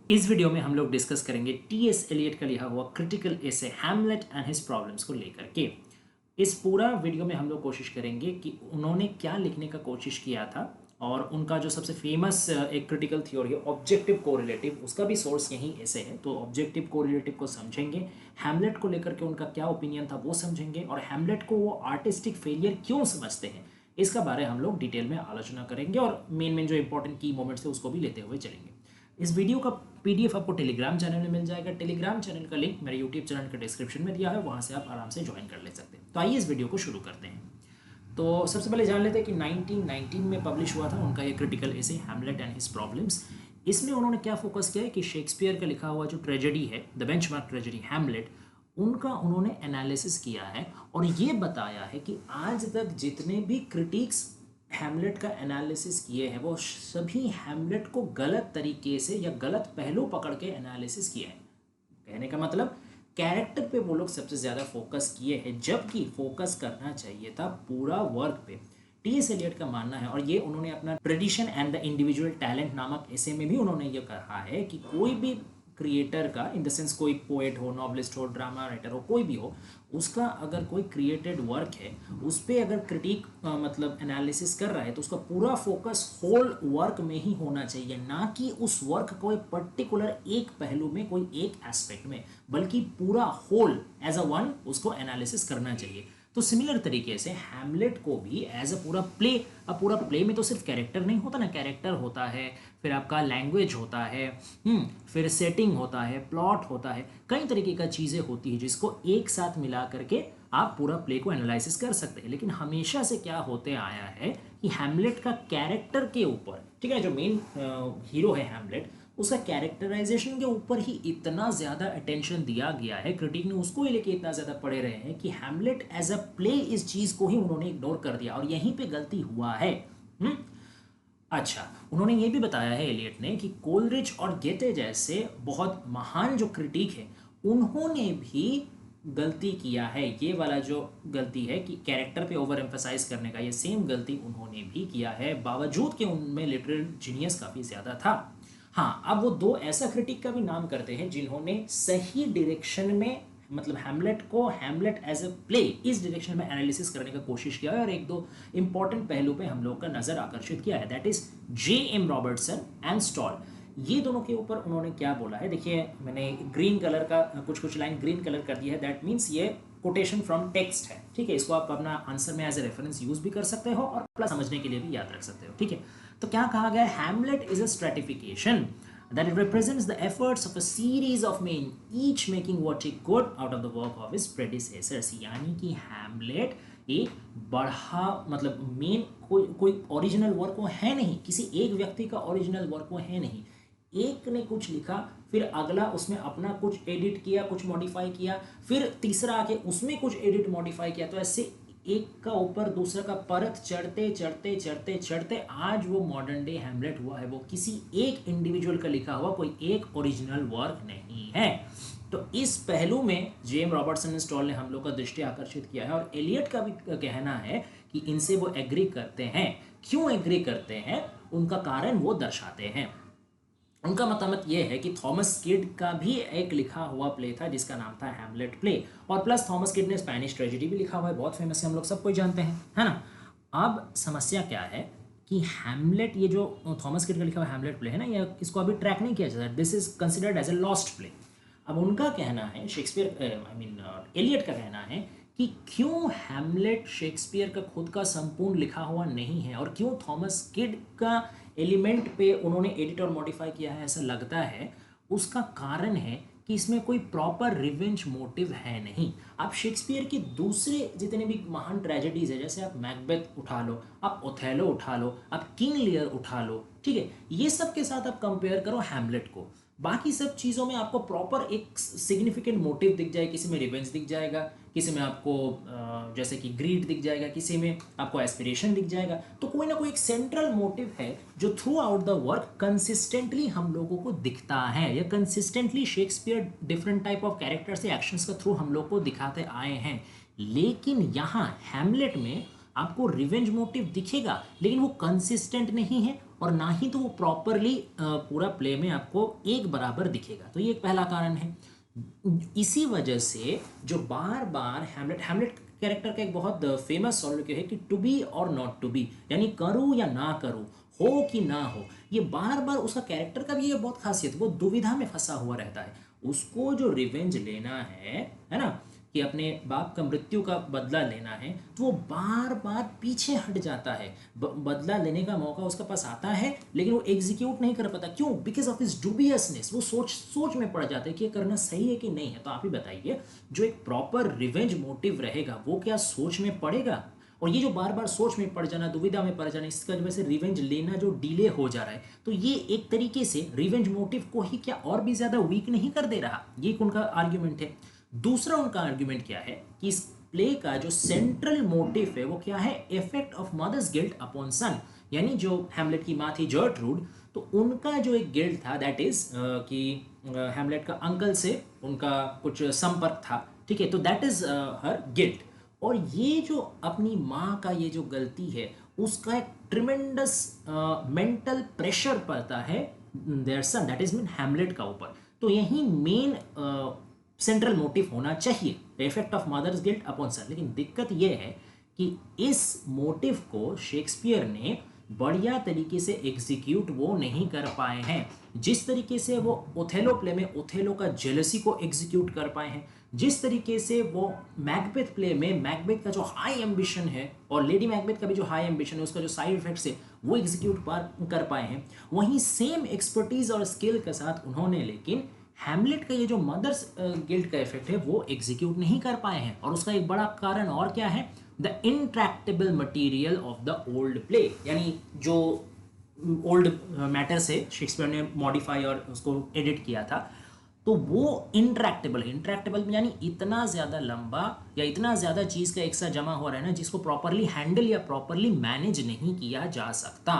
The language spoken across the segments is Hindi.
इस वीडियो में हम लोग डिस्कस करेंगे टी.एस. एलियट का लिखा हुआ critical essay Hamlet and his problems को लेकर के। इस पूरा वीडियो में हम लोग कोशिश करेंगे कि उन्होंने क्या लिखने का कोशिश किया था और उनका जो सबसे फेमस एक क्रिटिकल थ्योरी है ऑब्जेक्टिव कोरिलेटिव, उसका भी सोर्स यहीं ऐसे है। तो ऑब्जेक्टिव कोरिलेटिव को समझेंगे, हैमलेट को लेकर के उनका क्या ओपिनियन था वो समझेंगे, और हैमलेट को वो आर्टिस्टिक फेलियर क्यों समझते हैं इसका बारे हम लोग डिटेल में आलोचना करेंगे, और मेन जो इंपॉर्टेंट की मोमेंट्स है उसको भी लेते हुए चलेंगे। इस वीडियो का पीडीएफ आपको टेलीग्राम चैनल में मिल जाएगा। टेलीग्राम चैनल का लिंक मेरे यूट्यूब चैनल के डिस्क्रिप्शन में दिया है, वहाँ से आप आराम से ज्वाइन कर ले सकते हैं। तो आइए इस वीडियो को शुरू करते हैं। तो सबसे पहले जान लेते हैं कि 1919 में पब्लिश हुआ था उनका ये critical essay Hamlet and his problems. इसमें उन्होंने क्या फोकस किया है कि शेक्सपियर का लिखा हुआ जो ट्रेजेडी है, द बेंचमार्क ट्रेजेडी हैमलेट, उनका उन्होंने एनालिसिस किया है और ये बताया है कि आज तक जितने भी क्रिटिक्स हैमलेट का एनालिसिस किए हैं वो सभी हैमलेट को गलत तरीके से या गलत पहलू पकड़ के एनालिसिस किया है। कहने का मतलब कैरेक्टर पे वो लोग सबसे ज़्यादा फोकस किए हैं, जबकि फोकस करना चाहिए था पूरा वर्क पे। टी.एस. एलियट का मानना है, और ये उन्होंने अपना tradition and the individual talent नामक ऐसे में भी उन्होंने ये कहा है कि कोई भी क्रिएटर का, इन द सेंस कोई पोएट हो, नॉवलिस्ट हो, ड्रामा राइटर हो, कोई भी हो, उसका अगर कोई क्रिएटेड वर्क है उस पर अगर क्रिटिक मतलब एनालिसिस कर रहा है तो उसका पूरा फोकस होल वर्क में ही होना चाहिए, ना कि उस वर्क को एक पर्टिकुलर एक पहलू में, कोई एक एस्पेक्ट में, बल्कि पूरा होल एज अ वन उसको एनालिसिस करना चाहिए। तो सिमिलर तरीके से हैमलेट को भी एज अ पूरा प्ले, अब पूरा प्ले में तो सिर्फ कैरेक्टर नहीं होता ना, कैरेक्टर होता है, फिर आपका लैंग्वेज होता है, फिर सेटिंग होता है, प्लॉट होता है, कई तरीके का चीज़ें होती है जिसको एक साथ मिला करके आप पूरा प्ले को एनालिसिस कर सकते हैं। लेकिन हमेशा से क्या होते आया है कि हैमलेट का कैरेक्टर के ऊपर, ठीक है, जो मेन हीरो है हैमलेट, उसका कैरेक्टराइजेशन के ऊपर ही इतना ज़्यादा अटेंशन दिया गया है, क्रिटिक ने उसको ही लेके इतना ज़्यादा पढ़े रहे हैं कि हैमलेट एज अ प्ले इस चीज़ को ही उन्होंने इग्नोर कर दिया, और यहीं पे गलती हुआ है। अच्छा, उन्होंने ये भी बताया है एलियट ने कि कोलरिज और गेटे जैसे बहुत महान जो क्रिटिक है उन्होंने भी गलती किया है। ये वाला जो गलती है कि कैरेक्टर पे ओवर एम्फसाइज करने का, ये सेम गलती उन्होंने भी किया है, बावजूद कि उनमें लिटरल जीनियस काफ़ी ज़्यादा था। हाँ, अब वो दो ऐसा क्रिटिक का भी नाम करते हैं जिन्होंने सही डायरेक्शन में, मतलब हैमलेट को, हैमलेट एज ए प्ले, इस डायरेक्शन में एनालिसिस करने का कोशिश किया है, और एक दो इंपॉर्टेंट पहलू पे हम लोग का नज़र आकर्षित किया है, that is J.M. Robertson and stall. ये दोनों के ऊपर उन्होंने क्या बोला है, देखिए मैंने ग्रीन कलर का कुछ लाइन ग्रीन कलर कर दिया है, दैट मीन्स ये कोटेशन फ्रॉम टेक्स्ट है, ठीक है। इसको आप अपना आंसर में एज ए रेफरेंस यूज भी कर सकते हो और प्लस समझने के लिए भी याद रख सकते हो, ठीक है। तो क्या कहा गया, Hamlet is a stratification that it represents the efforts of a series of men, each making what he could out of the work of his predecessors। यानी कि हैमलेट एक बढ़ा, मतलब मेन कोई ओरिजिनल वर्क वो है नहीं, किसी एक व्यक्ति का ओरिजिनल वर्क वो है नहीं। एक ने कुछ लिखा, फिर अगला उसमें अपना कुछ एडिट किया, कुछ मॉडिफाई किया, फिर तीसरा आके उसमें कुछ एडिट मॉडिफाई किया, तो ऐसे एक का ऊपर दूसरा का परत चढ़ते चढ़ते चढ़ते चढ़ते आज वो मॉडर्न डे हैमलेट हुआ है। वो किसी एक इंडिविजुअल का लिखा हुआ कोई एक ओरिजिनल वर्क नहीं है। तो इस पहलू में J.M. रॉबर्टसन स्टॉल ने हम लोग का दृष्टि आकर्षित किया है, और एलियट का भी कहना है कि इनसे वो एग्री करते हैं। क्यों एग्री करते हैं, उनका कारण वो दर्शाते हैं। उनका मत ये है कि थॉमस किड का भी एक लिखा हुआ प्ले था जिसका नाम था हैमलेट प्ले, और प्लस थॉमस किड ने स्पेनिश ट्रेजेडी भी लिखा हुआ है, बहुत फेमस है, हम लोग सब कोई जानते हैं, है ना। अब समस्या क्या है कि हैमलेट, ये जो थॉमस किड का लिखा हुआ हैमलेट प्ले है ना, ये इसको अभी ट्रैक नहीं किया जाता, this is considered as a lost play. अब उनका कहना है, शेक्सपियर एलियट का कहना है कि क्यों हैमलेट शेक्सपियर का खुद का संपूर्ण लिखा हुआ नहीं है, और क्यों थॉमस किड का एलिमेंट पे उन्होंने एडिट और मॉडिफाई किया है ऐसा लगता है। उसका कारण है कि इसमें कोई प्रॉपर रिवेंज मोटिव है नहीं। आप शेक्सपियर की दूसरे जितने भी महान ट्रेजेडीज है, जैसे आप मैकबेथ उठा लो, आप ओथेलो उठा लो, आप किंग लियर उठा लो, ठीक है, ये सब के साथ आप कंपेयर करो हैमलेट को, बाकी सब चीज़ों में आपको प्रॉपर एक सिग्निफिकेंट मोटिव दिख जाए, किसी में रिवेंज दिख जाएगा, किसी में आपको जैसे कि ग्रीड दिख जाएगा, किसी में आपको एस्पिरेशन दिख जाएगा, तो कोई ना कोई एक सेंट्रल मोटिव है जो through out the work consistently हम लोगों को दिखता है, या consistently Shakespeare different type of characters से एक्शंस का थ्रू हम लोग को दिखाते आए हैं। लेकिन यहाँ हैमलेट में आपको रिवेंज मोटिव दिखेगा, लेकिन वो कंसिस्टेंट नहीं है, और ना ही तो वो प्रॉपरली पूरा प्ले में आपको एक बराबर दिखेगा। तो ये एक पहला कारण है। इसी वजह से जो बार बार हैमलेट हैमलेट कैरेक्टर का एक बहुत फेमस सॉलिक्यूल है कि टू बी और नॉट टू बी, यानी करूँ या ना करूँ, हो कि ना हो, ये बार बार उसका कैरेक्टर का भी ये बहुत खासियत, वो दुविधा में फंसा हुआ रहता है। उसको जो रिवेंज लेना है ना, कि अपने बाप का मृत्यु का बदला लेना है, तो वो बार बार पीछे हट जाता है। बदला लेने का मौका उसके पास आता है लेकिन वो एग्जीक्यूट नहीं कर पाता। क्यों? Because of his dubiousness. वो सोच में पड़ जाता है कि ये करना सही है कि नहीं है। तो आप ही बताइए, जो एक प्रॉपर रिवेंज मोटिव रहेगा वो क्या सोच में पड़ेगा? और ये जो बार बार सोच में पड़ जाना, दुविधा में पड़ जाना, इसकी वजह से रिवेंज लेना जो डिले हो जा रहा है, तो ये एक तरीके से रिवेंज मोटिव को ही क्या और भी ज्यादा वीक नहीं कर दे रहा? ये एक उनका आर्ग्यूमेंट है। दूसरा उनका आर्ग्यूमेंट क्या है कि इस प्ले का जो सेंट्रल मोटिव है वो क्या है? Effect of mother's guilt upon son. यानी जो हैमलेट की माँ थी जर्ट्रूड, तो उनका जो एक गिल्ट था, दैट इज कि हैमलेट का अंकल से उनका कुछ संपर्क था, ठीक है, तो दैट इज हर गिल्ट। और ये जो अपनी माँ का ये जो गलती है, उसका एक ट्रिमेंडस मेंटल प्रेशर पड़ता है their son, that is mean Hamlet का ऊपर। तो यही मेन सेंट्रल मोटिव होना चाहिए, effect of mother's guilt upon son. लेकिन दिक्कत यह है कि इस मोटिव को शेक्सपियर ने बढ़िया तरीके से एग्जीक्यूट वो नहीं कर पाए हैं। जिस तरीके से वो ओथेलो प्ले में ओथेलो का जेलसी को एग्जीक्यूट कर पाए हैं, जिस तरीके से वो मैकबेथ प्ले में मैकबेथ का जो हाई एम्बिशन है और लेडी मैकबेथ का भी जो हाई एम्बिशन है, उसका जो साइड इफेक्ट्स है वो एग्जीक्यूट कर पाए हैं, वहीं सेम एक्सपर्टीज और स्किल के साथ उन्होंने लेकिन हैमलेट का ये जो मदर्स गिल्ट का इफेक्ट है वो एग्जीक्यूट नहीं कर पाए हैं। और उसका एक बड़ा कारण और क्या है? The intractable material of the old play, यानी जो ओल्ड मैटर से शेक्सपियर ने मॉडिफाई और उसको एडिट किया था, तो वो इंट्रैक्टेबल है। इंट्रैक्टेबल यानी इतना ज़्यादा लंबा या इतना ज़्यादा चीज़ का एक साथ जमा हो रहा है ना, जिसको प्रॉपरली हैंडल या प्रॉपरली मैनेज नहीं किया जा सकता।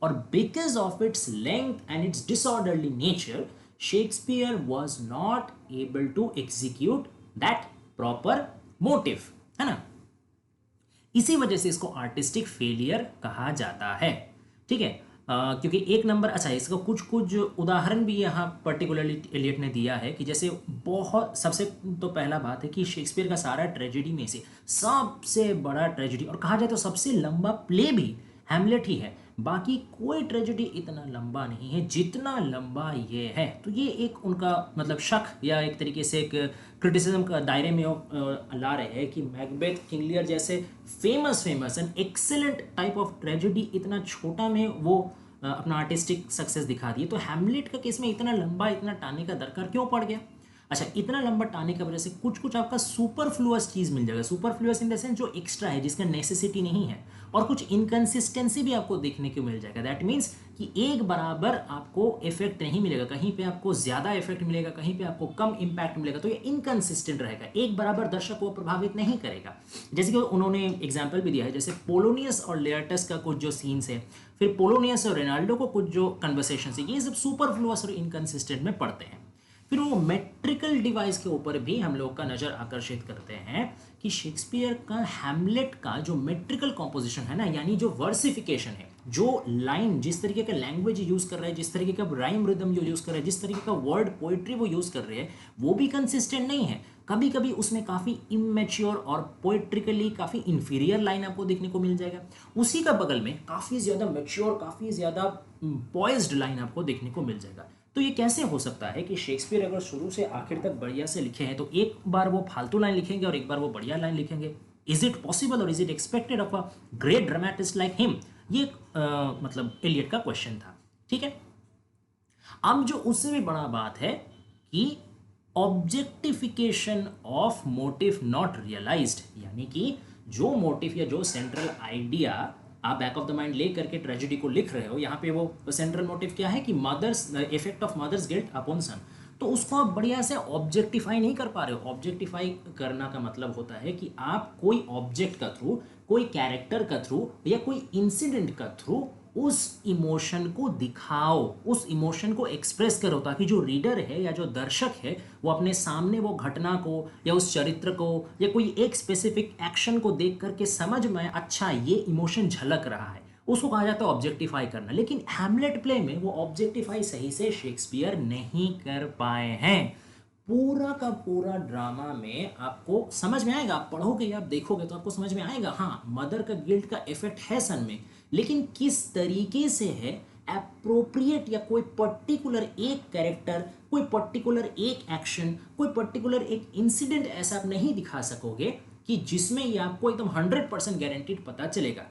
और because of its length and its disorderly nature, Shakespeare was not able to execute that proper motive, है ना। इसी वजह से इसको आर्टिस्टिक फेलियर कहा जाता है, ठीक है। क्योंकि एक नंबर, अच्छा, इसका कुछ कुछ उदाहरण भी यहाँ पर्टिकुलरली एलियट ने दिया है कि जैसे बहुत सबसे तो पहला बात है कि शेक्सपियर का सारा ट्रेजेडी में से सबसे बड़ा ट्रेजेडी, और कहा जाए तो सबसे लंबा प्ले भी हैमलेट ही है। बाकी कोई ट्रेजेडी इतना लंबा नहीं है जितना लंबा ये है। तो ये एक उनका मतलब शक या एक तरीके से एक क्रिटिसिज्म का दायरे में ला रहे हैं कि मैकबेथ, किंग लियर जैसे famous and excellent type of tragedy इतना छोटा में वो अपना आर्टिस्टिक सक्सेस दिखा दिए। तो हैमलेट का केस में इतना लंबा, इतना टाने का दरकार क्यों पड़ गया? अच्छा, इतना लंबा टाने की वजह से कुछ कुछ आपका सुपरफ्लुअस चीज़ मिल जाएगा। सुपरफ्लुअस इन द सेंस जो एक्स्ट्रा है, जिसका नेसेसिटी नहीं है, और कुछ इनकन्सिस्टेंसी भी आपको देखने को मिल जाएगा। दैट मीन्स कि एक बराबर आपको इफेक्ट नहीं मिलेगा, कहीं पे आपको ज़्यादा इफेक्ट मिलेगा, कहीं पे आपको कम इम्पैक्ट मिलेगा। तो ये इनकन्सिस्टेंट रहेगा, एक बराबर दर्शक को प्रभावित नहीं करेगा। जैसे कि उन्होंने एग्जाम्पल भी दिया है, जैसे पोलोनियस और लेयर्टस का कुछ जो सीन्स है, फिर पोलोनियस और रेनाल्डो को कुछ जो कन्वर्सेशन है, ये सब सुपरफ्लुअस और इनकन्सिस्टेंट में पड़ते हैं। फिर वो मेट्रिकल डिवाइस के ऊपर भी हम लोग का नज़र आकर्षित करते हैं कि शेक्सपियर का हैमलेट का जो मेट्रिकल कॉम्पोजिशन है ना, यानी जो वर्सिफिकेशन है, जो लाइन जिस तरीके का लैंग्वेज यूज़ कर रहा है, जिस तरीके का राइम रिदम जो यूज़ कर रहा है, जिस तरीके का वर्ड पोइट्री वो यूज़ कर रहे हैं, वो भी कंसिस्टेंट नहीं है। कभी कभी उसमें काफ़ी इमेच्योर और पोइट्रिकली काफ़ी इन्फीरियर लाइन आपको देखने को मिल जाएगा। उसी का बगल में काफ़ी ज़्यादा मैच्योर, काफ़ी ज़्यादा पॉइज्ड लाइन आपको देखने को मिल जाएगा। तो ये कैसे हो सकता है कि शेक्सपियर अगर शुरू से आखिर तक बढ़िया से लिखे हैं, तो एक बार वो फालतू लाइन लिखेंगे और एक बार वो बढ़िया लाइन लिखेंगे? इज इट पॉसिबल और is it expected of a great dramatist like him? ये मतलब एलियट का क्वेश्चन था, ठीक है। अब जो उससे भी बड़ा बात है कि objectification of motive not realized, यानी कि जो मोटिव या जो सेंट्रल आइडिया आप बैक ऑफ द माइंड ले करके ट्रेजेडी को लिख रहे हो, यहाँ पे वो सेंट्रल मोटिव क्या है कि mother's, effect of mother's guilt upon son, तो उसको आप बढ़िया से ऑब्जेक्टिफाई नहीं कर पा रहे हो। ऑब्जेक्टिफाई करना का मतलब होता है कि आप कोई ऑब्जेक्ट का थ्रू, कोई कैरेक्टर का थ्रू या कोई इंसिडेंट का थ्रू उस इमोशन को दिखाओ, उस इमोशन को एक्सप्रेस करो, ताकि जो रीडर है या जो दर्शक है वो अपने सामने वो घटना को या उस चरित्र को या कोई एक स्पेसिफिक एक्शन को देख करके समझ में अच्छा ये इमोशन झलक रहा है। उसको कहा जाता है ऑब्जेक्टिफाई करना। लेकिन हैमलेट प्ले में वो ऑब्जेक्टिफाई सही से शेक्सपियर नहीं कर पाए हैं। पूरा का पूरा ड्रामा में आपको समझ में आएगा, आप पढ़ोगे या आप देखोगे तो आपको समझ में आएगा, हाँ मदर का गिल्ट का इफेक्ट है सन में, लेकिन किस तरीके से है एप्रोप्रिएट, या कोई पर्टिकुलर एक कैरेक्टर, कोई पर्टिकुलर एक एक्शन, कोई पर्टिकुलर एक इंसिडेंट ऐसा आप नहीं दिखा सकोगे कि जिसमें ये आपको एकदम 100% गारंटीड पता चलेगा।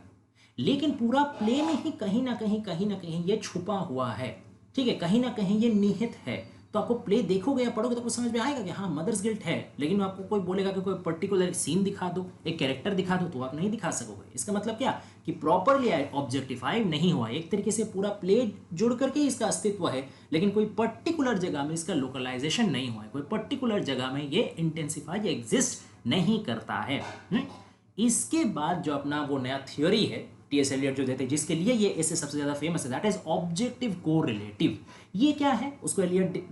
लेकिन पूरा प्ले में ही कहीं ना कहीं ये छुपा हुआ है, ठीक है, कहीं ना कहीं ये निहित है। तो आपको प्ले देखोगे या पढ़ोगे तो आपको समझ में आएगा कि हाँ मदर्स गिल्ट है, लेकिन आपको कोई बोलेगा कि कोई पर्टिकुलर सीन दिखा दो, एक कैरेक्टर दिखा दो, तो आप नहीं दिखा सकोगे। इसका मतलब क्या कि प्रॉपरली ऑब्जेक्टिफाई नहीं हुआ, एक तरीके से पूरा प्ले जुड़ करके इसका अस्तित्व है, लेकिन कोई पर्टिकुलर जगह में इसका लोकलाइजेशन नहीं हुआ है, कोई पर्टिकुलर जगह में ये इंटेंसिफाई या एग्जिस्ट नहीं करता है। इसके बाद जो अपना वो नया थ्योरी है टीएस एलियट जो देते हैं, जिसके लिए ये ऐसे सबसे ज़्यादा फेमस है, दैट इज ऑब्जेक्टिव कोरिलेटिव। ये क्या है, उसको एलियट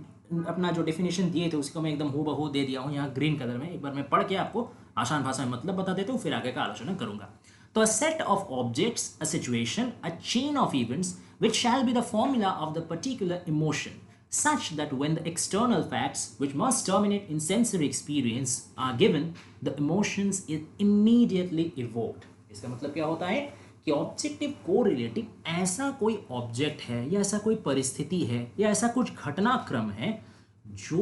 अपना जो डेफिनेशन दिए थे उसको मैं एकदम हूबहू दे दिया हूँ यहाँ ग्रीन कलर में। एक बार मैं पढ़ के आपको आसान भाषा में मतलब बता देता हूँ, फिर आगे का आलोचना करूंगा। तो a set of objects, a situation, a chain of events which shall be the formula of the particular emotion, such that when the external facts which must terminate in sensory experience are given, the emotions is immediately evoked। इसका मतलब क्या होता है कि ऑब्जेक्टिव कोरिलेटिव ऐसा कोई ऑब्जेक्ट है या ऐसा कोई परिस्थिति है या ऐसा कुछ घटनाक्रम है जो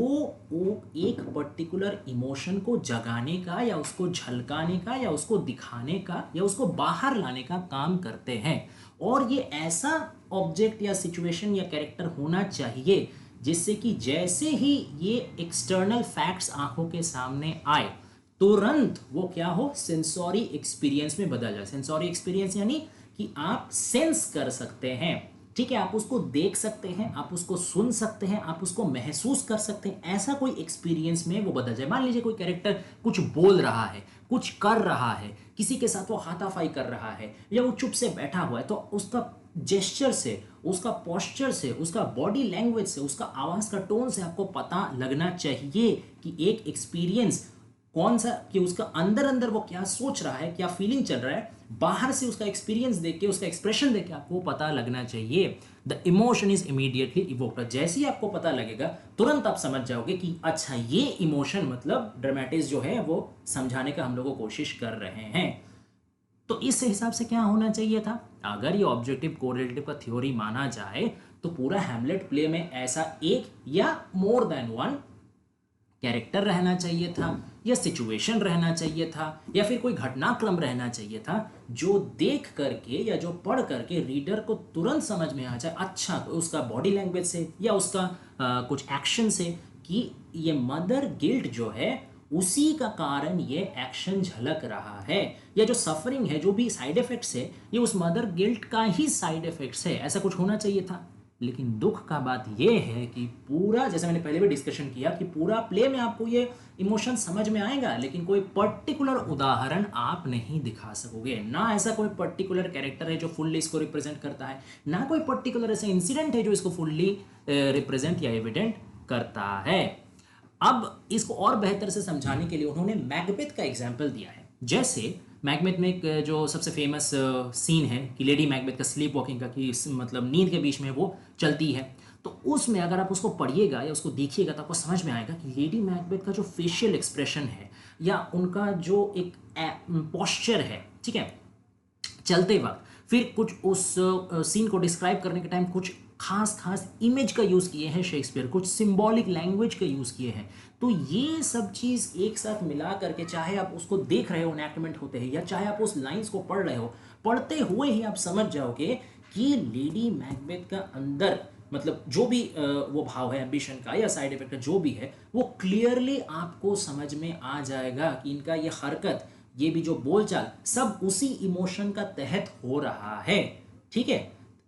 वो एक पर्टिकुलर इमोशन को जगाने का या उसको झलकाने का या उसको दिखाने का या उसको बाहर लाने का काम करते हैं। और ये ऐसा ऑब्जेक्ट या सिचुएशन या कैरेक्टर होना चाहिए जिससे कि जैसे ही ये एक्सटर्नल फैक्ट्स आंखों के सामने आए तुरंत वो क्या हो, सेंसोरी एक्सपीरियंस में बदल जाए। सेंसोरी एक्सपीरियंस यानी कि आप सेंस कर सकते हैं, ठीक है, आप उसको देख सकते हैं, आप उसको सुन सकते हैं, आप उसको महसूस कर सकते हैं, ऐसा कोई एक्सपीरियंस में वो बदल जाए। मान लीजिए कोई कैरेक्टर कुछ बोल रहा है, कुछ कर रहा है, किसी के साथ वो हाथापाई कर रहा है या वो चुप से बैठा हुआ है, तो उसका जेस्चर से, उसका पोस्चर से, उसका बॉडी लैंग्वेज से, उसका आवाज़ का टोन से आपको पता लगना चाहिए कि एक एक्सपीरियंस कौन सा, कि उसका अंदर अंदर वो क्या सोच रहा है, क्या फीलिंग चल रहा है। बाहर से उसका एक्सपीरियंस देख के, उसका एक्सप्रेशन देख के आपको पता लगना चाहिए। The emotion is immediately evoked. जैसे ही आपको पता लगेगा तुरंत आप समझ जाओगे कि अच्छा ये इमोशन, मतलब ड्रामेटिस्ट जो है वो समझाने का हम लोग कोशिश कर रहे हैं। तो इस हिसाब से क्या होना चाहिए था, अगर ये ऑब्जेक्टिव कोरिलेटिव का थ्योरी माना जाए तो पूरा हैमलेट प्ले में ऐसा एक या मोर देन वन कैरेक्टर रहना चाहिए था, या सिचुएशन रहना चाहिए था, या फिर कोई घटनाक्रम रहना चाहिए था जो देख करके या जो पढ़ करके रीडर को तुरंत समझ में आ जाए, अच्छा उसका बॉडी लैंग्वेज से या उसका कुछ एक्शन से, कि ये मदर गिल्ट जो है उसी का कारण ये एक्शन झलक रहा है, या जो सफरिंग है, जो भी साइड इफेक्ट्स है, ये उस मदर गिल्ट का ही साइड इफेक्ट्स है। ऐसा कुछ होना चाहिए था। लेकिन दुख का बात यह है कि पूरा, जैसे मैंने पहले भी डिस्कशन किया, कि पूरा प्ले में आपको ये इमोशन समझ में आएगा, लेकिन कोई पर्टिकुलर उदाहरण आप नहीं दिखा सकोगे। ना ऐसा कोई पर्टिकुलर कैरेक्टर है जो फुल्ली इसको रिप्रेजेंट करता है, ना कोई पर्टिकुलर ऐसा इंसिडेंट है जो इसको फुल्ली रिप्रेजेंट या एविडेंट करता है। अब इसको और बेहतर से समझाने के लिए उन्होंने मैकबेथ का एग्जाम्पल दिया है। जैसे मैकबेथ में एक जो सबसे फेमस सीन है कि लेडी मैकबेथ का स्लीप वॉकिंग का, कि मतलब नींद के बीच में वो चलती है, तो उसमें अगर आप उसको पढ़िएगा या उसको देखिएगा तो आपको समझ में आएगा कि लेडी मैकबेथ का जो फेशियल एक्सप्रेशन है या उनका जो एक पोस्चर है, ठीक है, चलते वक्त, फिर कुछ उस सीन को डिस्क्राइब करने के टाइम कुछ खास इमेज का यूज़ किए हैं शेक्सपियर, कुछ सिंबॉलिक लैंग्वेज का यूज़ किए हैं। तो ये सब चीज़ एक साथ मिला करके, चाहे आप उसको देख रहे हो एनैक्टमेंट होते हैं या चाहे आप उस लाइंस को पढ़ रहे हो, पढ़ते हुए ही आप समझ जाओगे कि लेडी मैकबेथ का अंदर, मतलब जो भी वो भाव है, एम्बिशन का या साइड इफेक्ट जो भी है, वो क्लियरली आपको समझ में आ जाएगा कि इनका ये हरकत, ये भी जो बोलचाल, सब उसी इमोशन का तहत हो रहा है। ठीक है,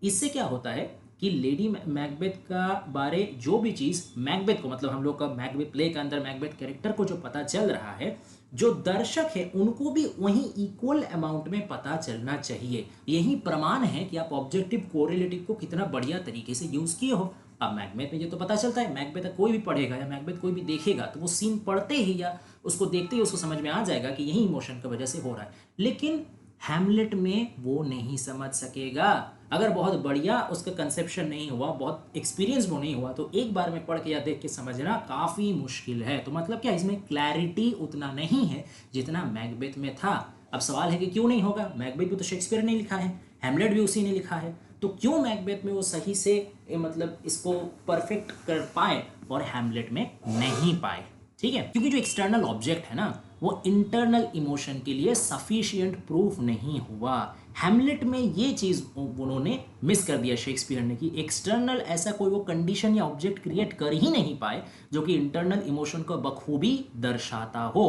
इससे क्या होता है कि लेडी मैकबेथ का बारे जो भी चीज़ मैकबेथ को, मतलब हम लोग का मैकबेथ प्ले के अंदर मैकबेथ कैरेक्टर को जो पता चल रहा है, जो दर्शक है उनको भी वहीं इक्वल अमाउंट में पता चलना चाहिए। यही प्रमाण है कि आप ऑब्जेक्टिव कोरिलेटिव को कितना बढ़िया तरीके से यूज़ किए हो। अब मैकबेथ में ये तो पता चलता है, मैकबेथ कोई भी पढ़ेगा या मैकबेथ कोई भी देखेगा तो वो सीन पढ़ते ही या उसको देखते ही उसको समझ में आ जाएगा कि यही इमोशन की वजह से हो रहा है। लेकिन हैमलेट में वो नहीं समझ सकेगा। अगर बहुत बढ़िया उसका कंसेप्शन नहीं हुआ, बहुत एक्सपीरियंस वो नहीं हुआ, तो एक बार में पढ़ के या देख के समझना काफ़ी मुश्किल है। तो मतलब क्या, इसमें क्लैरिटी उतना नहीं है जितना मैकबेथ में था। अब सवाल है कि क्यों नहीं होगा, मैकबेथ भी तो शेक्सपियर ने लिखा है, हैमलेट भी उसी ने लिखा है, तो क्यों मैकबेथ में वो सही से मतलब इसको परफेक्ट कर पाए और हैमलेट में नहीं पाए। ठीक है, क्योंकि जो एक्सटर्नल ऑब्जेक्ट है ना, वो इंटरनल इमोशन के लिए सफिशिएंट प्रूफ नहीं हुआ। हैमलेट में ये चीज़ उन्होंने मिस कर दिया शेक्सपियर ने, कि एक्सटर्नल ऐसा कोई वो कंडीशन या ऑब्जेक्ट क्रिएट कर ही नहीं पाए जो कि इंटरनल इमोशन को बखूबी दर्शाता हो।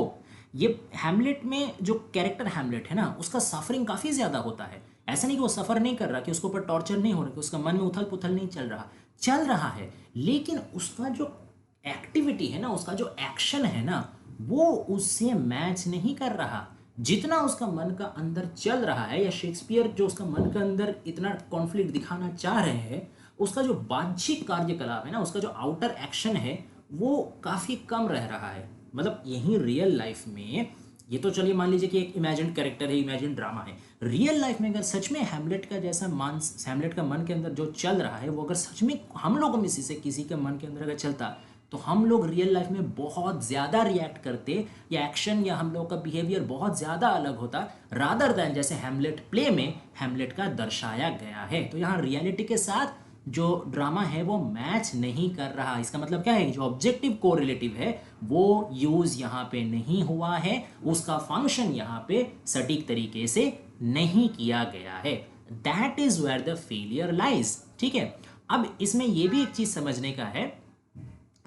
ये हैमलेट में जो कैरेक्टर हैमलेट है ना, उसका सफरिंग काफ़ी ज़्यादा होता है। ऐसा नहीं कि वो सफ़र नहीं कर रहा, कि उसके ऊपर टॉर्चर नहीं हो रहा, कि उसका मन में उथल पुथल नहीं चल रहा है, लेकिन उसका जो एक्टिविटी है ना, उसका जो एक्शन है ना, वो उससे मैच नहीं कर रहा। जितना उसका मन का अंदर चल रहा है, या शेक्सपियर जो उसका मन का अंदर इतना कॉन्फ्लिक्ट दिखाना चाह रहे हैं, उसका जो बाह्यिक कार्यकलाप है ना, उसका जो आउटर एक्शन है, वो काफ़ी कम रह रहा है। मतलब यही रियल लाइफ में, ये तो चलिए मान लीजिए कि एक इमेजिन कैरेक्टर है, इमेजिन ड्रामा है। रियल लाइफ में अगर सच में हैमलेट का जैसा हैमलेट का मन के अंदर जो चल रहा है, वो अगर सच में हम लोगों में से किसी के मन के अंदर अगर चलता, तो हम लोग रियल लाइफ में बहुत ज़्यादा रिएक्ट करते, या एक्शन या हम लोग का बिहेवियर बहुत ज़्यादा अलग होता, रादर दैन जैसे हैमलेट प्ले में हैमलेट का दर्शाया गया है। तो यहाँ रियलिटी के साथ जो ड्रामा है वो मैच नहीं कर रहा। इसका मतलब क्या है, जो ऑब्जेक्टिव कोरिलेटिव है वो यूज़ यहाँ पे नहीं हुआ है, उसका फंक्शन यहाँ पे सटीक तरीके से नहीं किया गया है। That is where the failure lies. ठीक है, अब इसमें ये भी एक चीज़ समझने का है,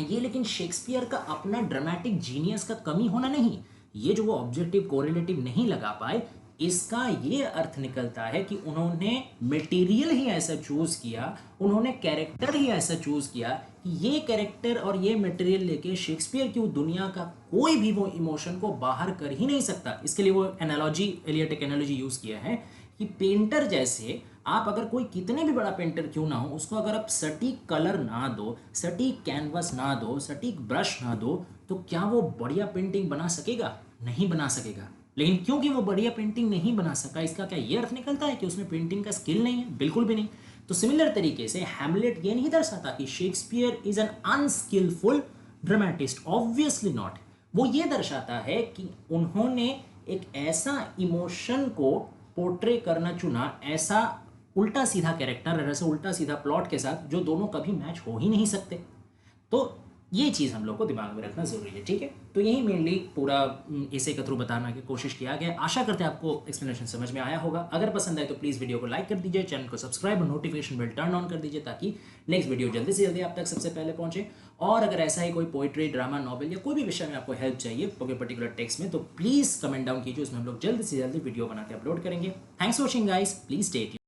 ये लेकिन शेक्सपियर का अपना ड्रामेटिक जीनियस का कमी होना नहीं, ये जो वो ऑब्जेक्टिव कोरिलेटिव नहीं लगा पाए, इसका ये अर्थ निकलता है कि उन्होंने मटेरियल ही ऐसा चूज़ किया, उन्होंने कैरेक्टर ही ऐसा चूज़ किया कि ये कैरेक्टर और ये मटेरियल लेके शेक्सपियर की दुनिया का कोई भी वो इमोशन को बाहर कर ही नहीं सकता। इसके लिए वो एनालॉजी, एलियट एक एनालॉजी यूज़ किया है कि पेंटर जैसे आप अगर कोई कितने भी बड़ा पेंटर क्यों ना हो, उसको अगर आप सटीक कलर ना दो, सटीक कैनवस ना दो, सटीक ब्रश ना दो, तो क्या वो बढ़िया पेंटिंग बना सकेगा? नहीं बना सकेगा। लेकिन क्योंकि वो बढ़िया पेंटिंग नहीं बना सका, इसका क्या ये अर्थ निकलता है कि उसमें पेंटिंग का स्किल नहीं है? बिल्कुल भी नहीं। तो सिमिलर तरीके से हैमलेट ये नहीं दर्शाता कि Shakespeare is an unskillful dramatist, obviously not. वो ये दर्शाता है कि उन्होंने एक ऐसा इमोशन को पोर्ट्रे करना चुना, ऐसा उल्टा सीधा कैरेक्टर, ऐसा उल्टा सीधा प्लॉट के साथ, जो दोनों कभी मैच हो ही नहीं सकते। तो ये चीज़ हम लोग को दिमाग में रखना ज़रूरी है। ठीक है, तो यही मेनली पूरा इसे के थ्रू बताने की कोशिश किया गया। आशा करते हैं आपको एक्सप्लेनेशन समझ में आया होगा। अगर पसंद आए तो प्लीज़ वीडियो को लाइक कर दीजिए, चैनल को सब्सक्राइब और नोटिफिकेशन बेल टर्न ऑन कर दीजिए, ताकि नेक्स्ट वीडियो जल्दी से जल्दी आप तक सबसे पहले पहुंचे। और अगर ऐसा ही कोई पोइट्री, ड्रामा, नॉवल या कोई भी विषय में आपको हेल्प चाहिए कोई पर्टिकुलर टेक्स्ट में, तो प्लीज़ कमेंट डाउन कीजिए, उसमें हम लोग जल्दी से जल्दी वीडियो बना के अपलोड करेंगे। Thanks for watching guys, please stay tuned.